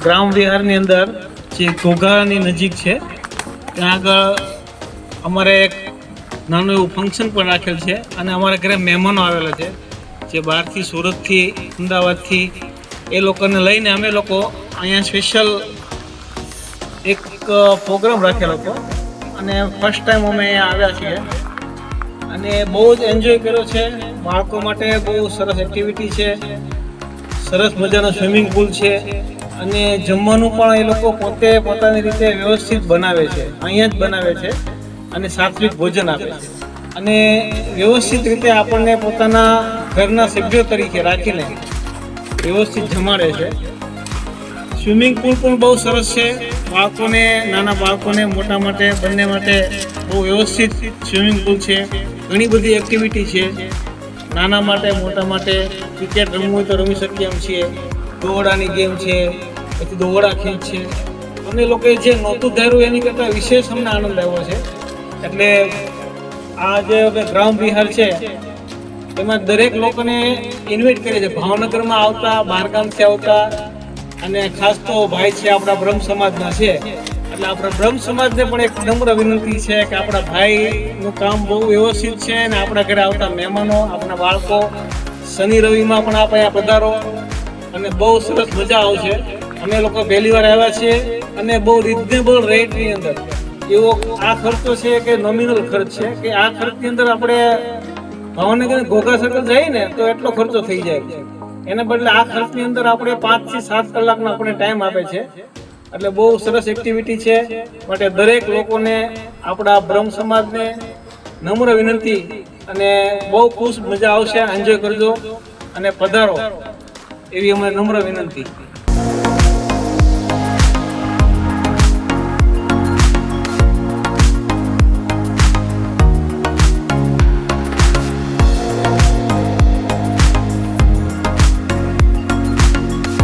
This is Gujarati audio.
ગ્રામ વિહારની અંદર જે ઘોઘાની નજીક છે ત્યાં આગળ અમારે એક નાનું એવું ફંક્શન પણ રાખેલ છે અને અમારા ઘરે મહેમાનો આવેલા છે જે બહારથી સુરતથી અમદાવાદથી એ લોકોને લઈને અમે લોકો અહીંયા સ્પેશિયલ એક પ્રોગ્રામ રાખેલો હતો અને ફર્સ્ટ ટાઈમ અમે અહીંયા આવ્યા છીએ અને બહુ જ એન્જોય કર્યો છે. બાળકો માટે બહુ સરસ એક્ટિવિટી છે, સરસ મજાનો સ્વિમિંગ પુલ છે અને જમવાનું પણ એ લોકો પોતે પોતાની રીતે વ્યવસ્થિત બનાવે છે, અહીંયા જ બનાવે છે અને સાત્વિક ભોજન આપે છે અને વ્યવસ્થિત રીતે આપણને પોતાના ઘરના સભ્યો તરીકે રાખીને વ્યવસ્થિત જમાડે છે. સ્વિમિંગ પુલ પણ બહુ સરસ છે, બાળકોને, નાના બાળકોને, મોટા માટે, બંને માટે બહુ વ્યવસ્થિત સ્વિમિંગ પુલ છે. ઘણી બધી એક્ટિવિટી છે, નાના માટે, મોટા માટે. ક્રિકેટ રમવું હોય તો રમી શકીએ એમ છીએ, દોરડાની ગેમ છે, પછી દોરડા ખેંચ છે. અમને લોકોએ જે નહોતું ધાર્યું એની કરતાં વિશેષ અમને આનંદ આવ્યો છે. એટલે આ જે ગ્રામ વિહાર છે એમાં દરેક લોકોને ઇન્વાઇટ કરે છે, ભાવનગરમાં આવતા, બહારગામથી આવતા. અને ખાસ તો ભાઈ છે આપણા બ્રહ્મ સમાજના છે, એટલે આપણા બ્રહ્મ સમાજને પણ એક નમ્ર વિનંતી છે કે આપણા ભાઈનું કામ બહુ વ્યવસ્થિત છે અને આપણા ઘરે આવતા મહેમાનો, આપણા બાળકો શનિ રવિમાં પણ આપ અહીંયા પધારો અને બહુ સરસ મજા આવશે. અમે લોકો પહેલી વાર આવ્યા છીએ અને બહુ રિઝનેબલ રેટની અંદર એવો આ ખર્ચો છે કે નોમિનલ ખર્ચ છે કે આ ખર્ચની અંદર આપણે ભાવનગર ઘોઘા સર્કલ જઈએ ને તો એટલો ખર્ચો થઈ જાય. એના બદલે આ ખર્ચની અંદર આપણે 5 થી 7 કલાકનો આપણે ટાઈમ આપે છે. એટલે બહુ સરસ એક્ટિવિટી છે. માટે દરેક લોકોને, આપણા બ્રહ્મ સમાજને નમ્ર વિનંતી અને બહુ ખુશ મજા આવશે, એન્જોય કરજો અને પધારો એવી અમારી નમ્ર વિનંતી.